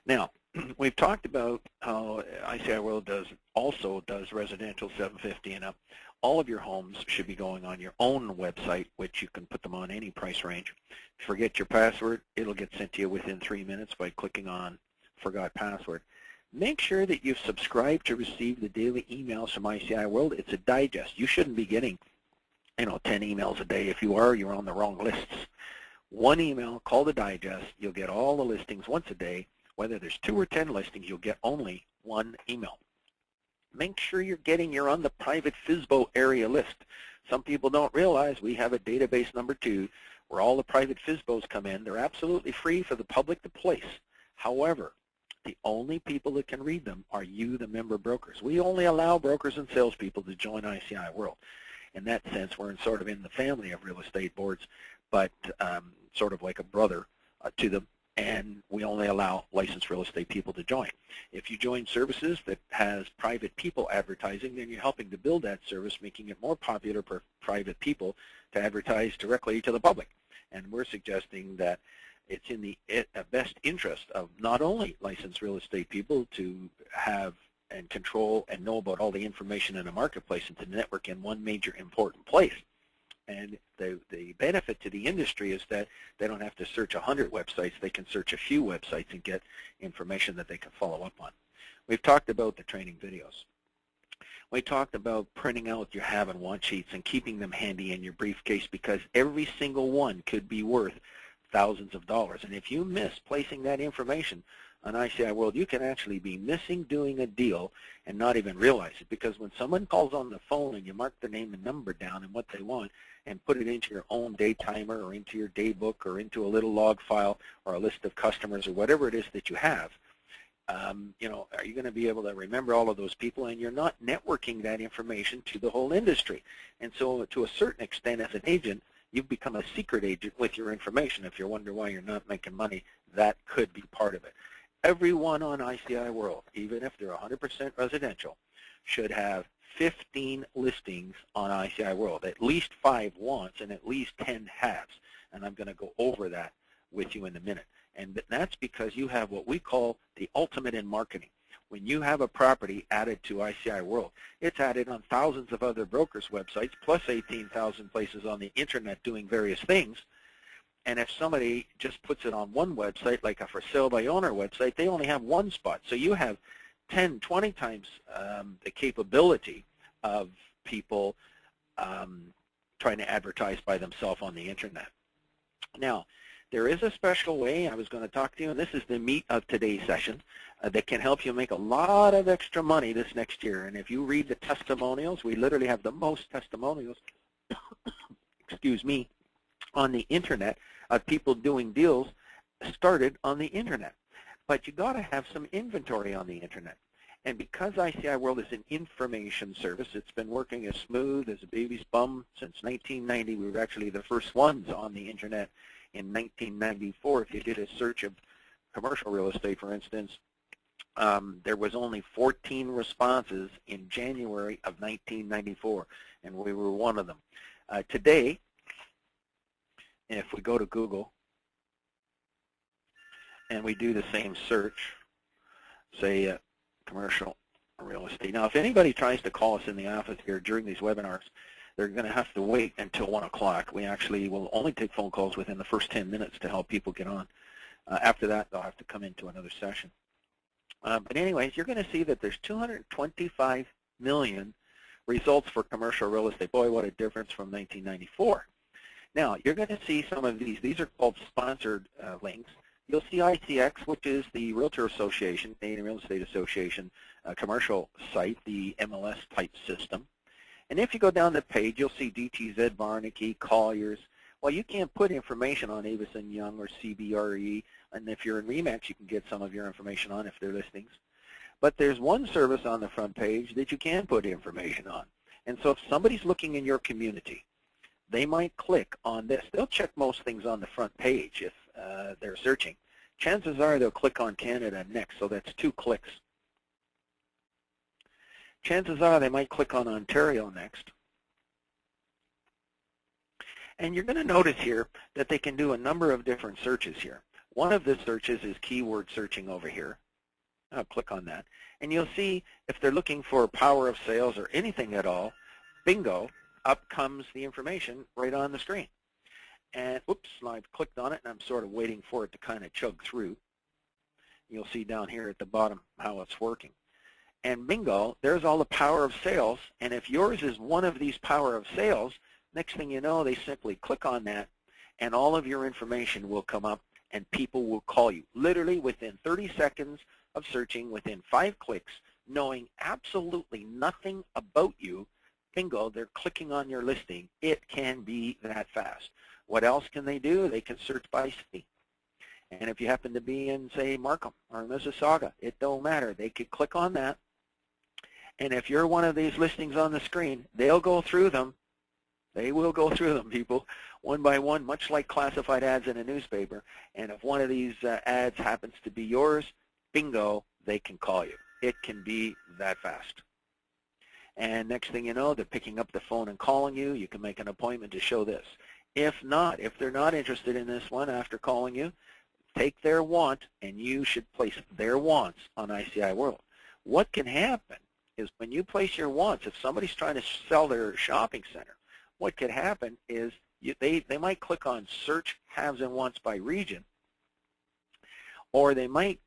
Now, we've talked about how ICIWorld also does residential 750 and up. All of your homes should be going on your own website, which you can put them on any price range. Forget your password, it'll get sent to you within 3 minutes by clicking on Forgot Password. Make sure that you've subscribed to receive the daily emails from ICIWorld. It's a digest. You shouldn't be getting 10 emails a day. If you are, you're on the wrong lists. One email called a digest. You'll get all the listings once a day. Whether there's 2 or 10 listings, you'll get only one email. Make sure you're on the private FSBO area list. Some people don't realize we have a database number 2 where all the private FSBOs come in. They're absolutely free for the public to place. However, the only people that can read them are you, the member brokers. We only allow brokers and salespeople to join ICIWorld. In that sense, we're sort of in the family of real estate boards, but sort of like a brother to them, and we only allow licensed real estate people to join. If you join services that has private people advertising, then you're helping to build that service, making it more popular for private people to advertise directly to the public. And we're suggesting that it's in the best interest of not only licensed real estate people to have and control and know about all the information in the marketplace and to network in one major important place. And the benefit to the industry is that they don't have to search 100 websites. They can search a few websites and get information that they can follow up on. We've talked about the training videos. We talked about printing out your have and want sheets and keeping them handy in your briefcase, because every single one could be worth thousands of dollars. And if you miss placing that information on ICIWorld, you can actually be missing doing a deal and not even realize it, because when someone calls on the phone and you mark the name and number down and what they want and put it into your own day timer or into your day book or into a little log file or a list of customers or whatever it is that you have, are you going to be able to remember all of those people? And you're not networking that information to the whole industry. And so to a certain extent, as an agent, you've become a secret agent with your information. If you wonder why you're not making money, that could be part of it. Everyone on ICIWorld, even if they're 100% residential, should have 15 listings on ICIWorld, at least 5 wants and at least 10 haves. And I'm going to go over that with you in a minute. And that's because you have what we call the ultimate in marketing. When you have a property added to ICIWorld, it's added on thousands of other brokers' websites, plus 18,000 places on the internet doing various things. And if somebody just puts it on one website, like a for sale by owner website, they only have one spot. So you have 10, 20 times the capability of people trying to advertise by themselves on the internet. Now, there is a special way I was going to talk to you, and this is the meat of today's session, that can help you make a lot of extra money this next year. And if you read the testimonials, we literally have the most testimonials, excuse me, on the internet of people doing deals started on the internet. But you got to have some inventory on the internet. And because ICIWorld is an information service, it's been working as smooth as a baby's bum since 1990. We were actually the first ones on the internet in 1994. If you did a search of commercial real estate, for instance, there was only 14 responses in January of 1994, and we were one of them. Today, if we go to Google and we do the same search, say commercial real estate. Now, if anybody tries to call us in the office here during these webinars, they're going to have to wait until 1 o'clock. We actually will only take phone calls within the first 10 minutes to help people get on. After that, they'll have to come into another session. But anyways, you're going to see that there's 225 million results for commercial real estate. Boy, what a difference from 1994. Now, you're going to see some of these. These are called sponsored links. You'll see ICX, which is the Realtor Association, Canadian Real Estate Association commercial site, the MLS type system. And if you go down the page, you'll see DTZ, Barnaky, Colliers. Well, you can't put information on Avison Young or CBRE, and if you're in RE/MAX, you can get some of your information on if they're listings. But there's one service on the front page that you can put information on. And so if somebody's looking in your community, they might click on this. They'll check most things on the front page if they're searching. Chances are they'll click on Canada next, so that's 2 clicks. Chances are they might click on Ontario next. And you're going to notice here that they can do a number of different searches here. One of the searches is keyword searching over here. I'll click on that, and you'll see if they're looking for power of sales or anything at all, bingo, up comes the information right on the screen. And oops, I've clicked on it, and I'm sort of waiting for it to kind of chug through. You'll see down here at the bottom how it's working. And bingo, there's all the power of sales, and if yours is one of these power of sales, next thing you know, they simply click on that, and all of your information will come up, and people will call you. Literally within 30 seconds of searching, within 5 clicks, knowing absolutely nothing about you, bingo, they're clicking on your listing. It can be that fast. What else can they do? They can search by city. And if you happen to be in, say, Markham or Mississauga, it don't matter. They could click on that. And if you're one of these listings on the screen, they'll go through them. They will go through them, people, one by one, much like classified ads in a newspaper. And if one of these ads happens to be yours, bingo, they can call you. It can be that fast. And next thing you know, they're picking up the phone and calling you. You can make an appointment to show this. If not, if they're not interested in this one after calling you, take their want, and you should place their wants on ICIWorld. What can happen is when you place your wants, if somebody's trying to sell their shopping center, what could happen is they might click on search haves and wants by region, or they might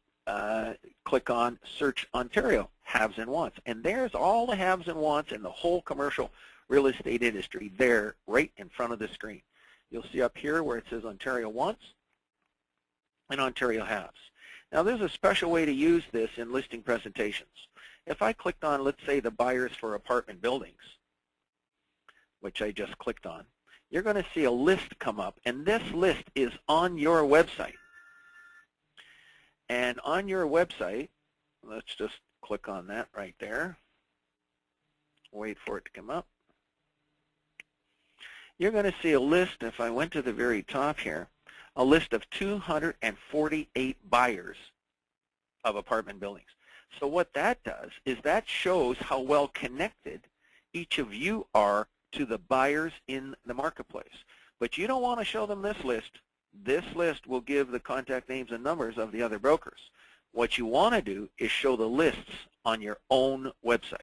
click on search Ontario haves and wants. And there's all the haves and wants in the whole commercial real estate industry there right in front of the screen. You'll see up here where it says Ontario wants and Ontario haves. Now there's a special way to use this in listing presentations. If I clicked on, let's say, the buyers for apartment buildings, which I just clicked on, you're going to see a list come up, and this list is on your website. And on your website, let's just click on that right there. Wait for it to come up. You're going to see a list, if I went to the very top here, a list of 248 buyers of apartment buildings. So what that does is that shows how well connected each of you are to the buyers in the marketplace. But you don't want to show them this list. This list will give the contact names and numbers of the other brokers. What you want to do is show the lists on your own website.